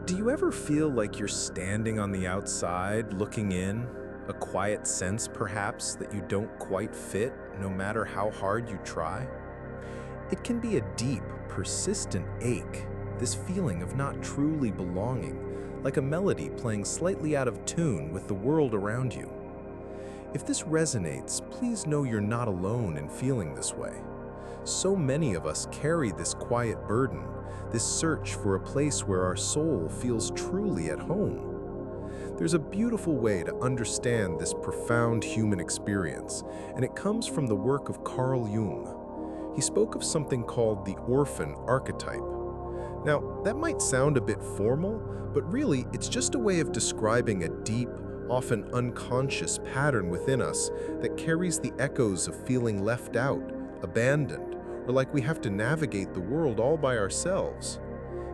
Do you ever feel like you're standing on the outside, looking in? A quiet sense, perhaps, that you don't quite fit, no matter how hard you try? It can be a deep, persistent ache, this feeling of not truly belonging, like a melody playing slightly out of tune with the world around you. If this resonates, please know you're not alone in feeling this way. So many of us carry this quiet burden, this search for a place where our soul feels truly at home. There's a beautiful way to understand this profound human experience, and it comes from the work of Carl Jung. He spoke of something called the orphan archetype. Now, that might sound a bit formal, but really it's just a way of describing a deep, often unconscious pattern within us that carries the echoes of feeling left out, abandoned, or like we have to navigate the world all by ourselves.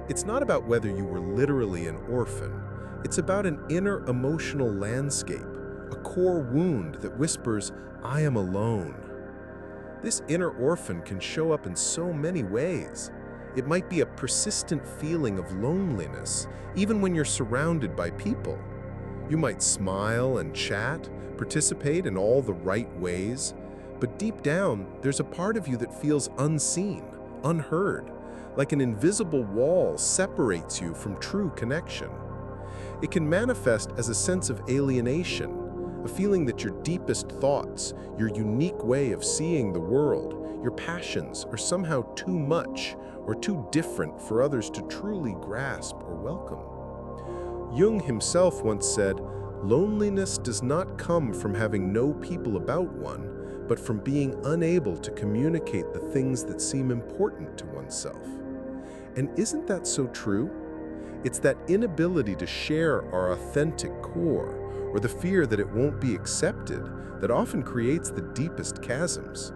It's not about whether you were literally an orphan. It's about an inner emotional landscape, a core wound that whispers, "I am alone." This inner orphan can show up in so many ways. It might be a persistent feeling of loneliness, even when you're surrounded by people. You might smile and chat, participate in all the right ways, but deep down, there's a part of you that feels unseen, unheard, like an invisible wall separates you from true connection. It can manifest as a sense of alienation, a feeling that your deepest thoughts, your unique way of seeing the world, your passions are somehow too much or too different for others to truly grasp or welcome. Jung himself once said, "Loneliness does not come from having no people about one, but from being unable to communicate the things that seem important to oneself." And isn't that so true? It's that inability to share our authentic core, or the fear that it won't be accepted, that often creates the deepest chasms.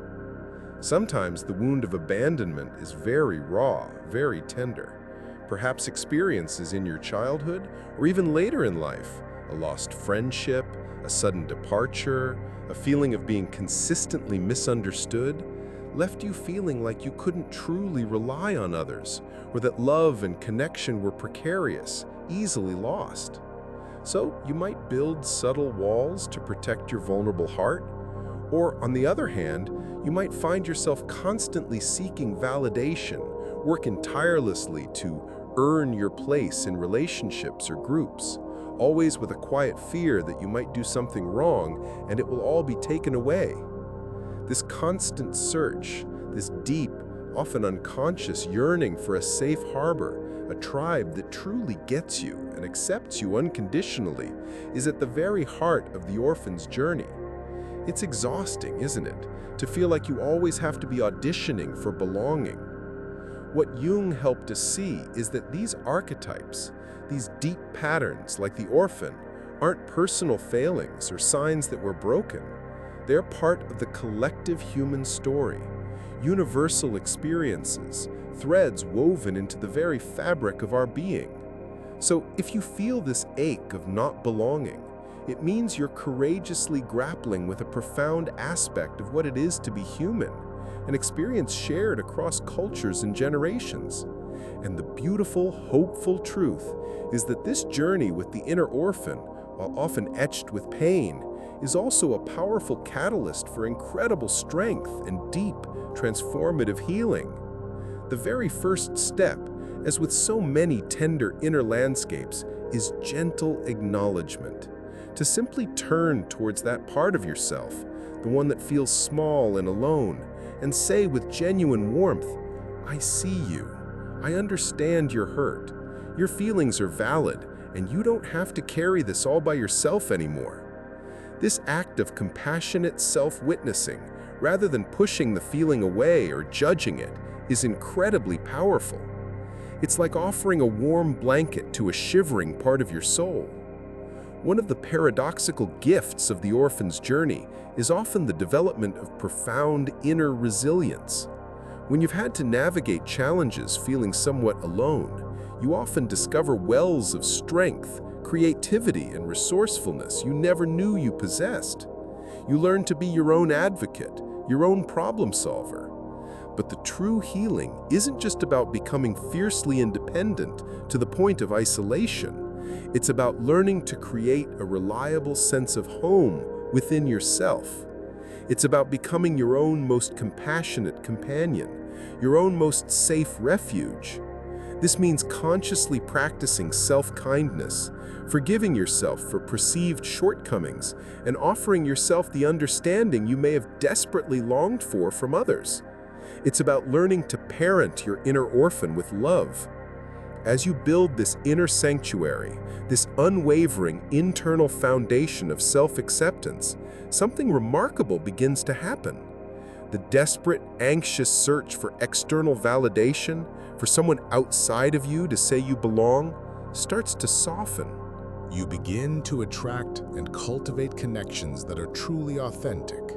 Sometimes the wound of abandonment is very raw, very tender. Perhaps experiences in your childhood, or even later in life, a lost friendship, a sudden departure, a feeling of being consistently misunderstood, left you feeling like you couldn't truly rely on others, or that love and connection were precarious, easily lost. So you might build subtle walls to protect your vulnerable heart, or on the other hand, you might find yourself constantly seeking validation, working tirelessly to earn your place in relationships or groups, always with a quiet fear that you might do something wrong and it will all be taken away. This constant search, this deep, often unconscious yearning for a safe harbor, a tribe that truly gets you and accepts you unconditionally, is at the very heart of the orphan's journey. It's exhausting, isn't it, to feel like you always have to be auditioning for belonging. What Jung helped us see is that these archetypes, these deep patterns like the orphan, aren't personal failings or signs that we're broken. They're part of the collective human story, universal experiences, threads woven into the very fabric of our being. So if you feel this ache of not belonging, it means you're courageously grappling with a profound aspect of what it is to be human, an experience shared across cultures and generations. And the beautiful, hopeful truth is that this journey with the inner orphan, while often etched with pain, is also a powerful catalyst for incredible strength and deep, transformative healing. The very first step, as with so many tender inner landscapes, is gentle acknowledgement. To simply turn towards that part of yourself, the one that feels small and alone, and say with genuine warmth, "I see you. I understand your hurt. Your feelings are valid, and you don't have to carry this all by yourself anymore." This act of compassionate self-witnessing, rather than pushing the feeling away or judging it, is incredibly powerful. It's like offering a warm blanket to a shivering part of your soul. One of the paradoxical gifts of the orphan's journey is often the development of profound inner resilience. When you've had to navigate challenges feeling somewhat alone, you often discover wells of strength, creativity, and resourcefulness you never knew you possessed. You learn to be your own advocate, your own problem solver. But the true healing isn't just about becoming fiercely independent to the point of isolation. It's about learning to create a reliable sense of home within yourself. It's about becoming your own most compassionate companion, your own most safe refuge. This means consciously practicing self-kindness, forgiving yourself for perceived shortcomings, and offering yourself the understanding you may have desperately longed for from others. It's about learning to parent your inner orphan with love. As you build this inner sanctuary, this unwavering internal foundation of self-acceptance, something remarkable begins to happen. The desperate, anxious search for external validation, for someone outside of you to say you belong, starts to soften. You begin to attract and cultivate connections that are truly authentic,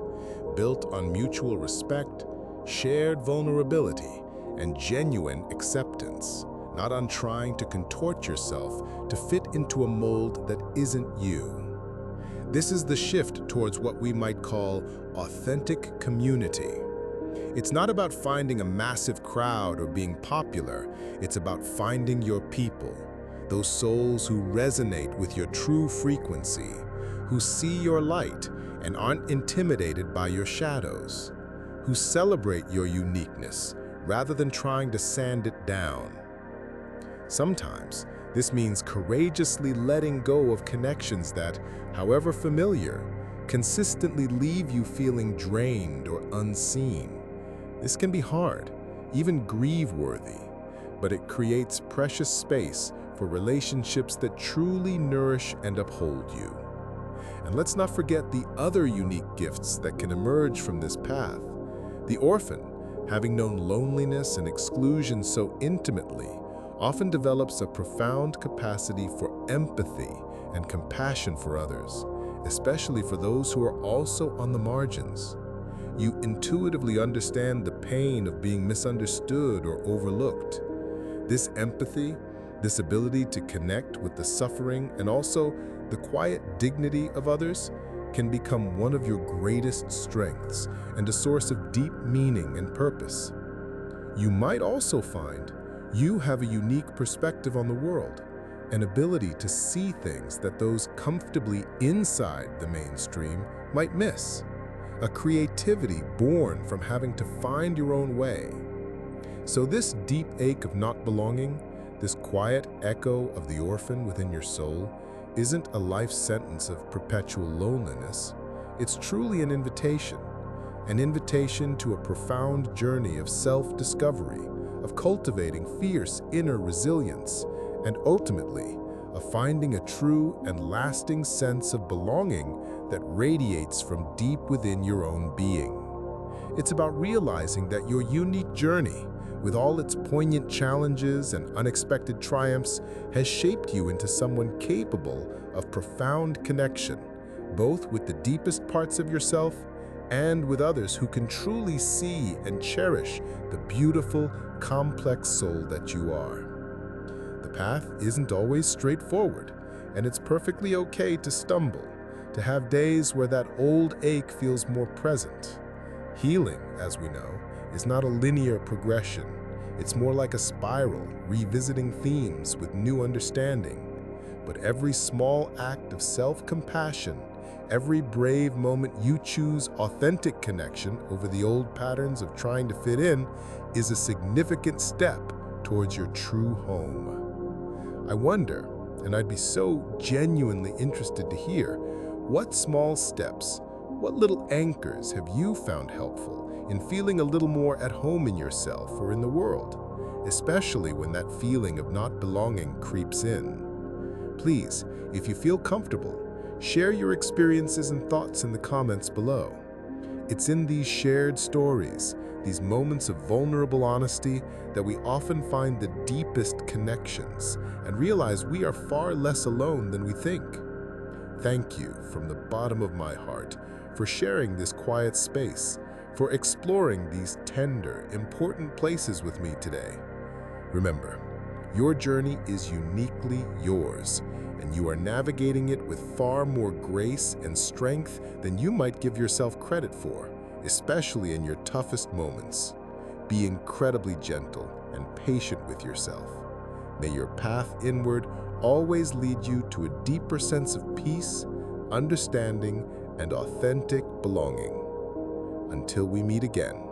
built on mutual respect, shared vulnerability, and genuine acceptance, not on trying to contort yourself to fit into a mold that isn't you. This is the shift towards what we might call authentic community. It's not about finding a massive crowd or being popular. It's about finding your people, those souls who resonate with your true frequency, who see your light and aren't intimidated by your shadows, who celebrate your uniqueness rather than trying to sand it down. Sometimes, this means courageously letting go of connections that, however familiar, consistently leave you feeling drained or unseen. This can be hard, even grief-worthy, but it creates precious space for relationships that truly nourish and uphold you. And let's not forget the other unique gifts that can emerge from this path. The orphan, having known loneliness and exclusion so intimately, often develops a profound capacity for empathy and compassion for others, especially for those who are also on the margins. You intuitively understand the pain of being misunderstood or overlooked. This empathy, this ability to connect with the suffering and also the quiet dignity of others, can become one of your greatest strengths and a source of deep meaning and purpose. You might also find you have a unique perspective on the world, an ability to see things that those comfortably inside the mainstream might miss, a creativity born from having to find your own way. So this deep ache of not belonging, this quiet echo of the orphan within your soul, isn't a life sentence of perpetual loneliness. It's truly an invitation to a profound journey of self-discovery, of cultivating fierce inner resilience, and ultimately, of finding a true and lasting sense of belonging that radiates from deep within your own being. It's about realizing that your unique journey, with all its poignant challenges and unexpected triumphs, has shaped you into someone capable of profound connection, both with the deepest parts of yourself and with others who can truly see and cherish the beautiful, complex soul that you are. The path isn't always straightforward, and it's perfectly okay to stumble, to have days where that old ache feels more present. Healing, as we know, is not a linear progression. It's more like a spiral, revisiting themes with new understanding. But every small act of self-compassion, every brave moment you choose authentic connection over the old patterns of trying to fit in, is a significant step towards your true home. I wonder, and I'd be so genuinely interested to hear, what small steps, what little anchors have you found helpful in feeling a little more at home in yourself or in the world, especially when that feeling of not belonging creeps in? Please, if you feel comfortable, share your experiences and thoughts in the comments below. It's in these shared stories, these moments of vulnerable honesty, that we often find the deepest connections and realize we are far less alone than we think. Thank you from the bottom of my heart for sharing this quiet space, for exploring these tender, important places with me today. Remember, your journey is uniquely yours, and you are navigating it with far more grace and strength than you might give yourself credit for, especially in your toughest moments. Be incredibly gentle and patient with yourself. May your path inward always lead you to a deeper sense of peace, understanding, and authentic belonging. Until we meet again.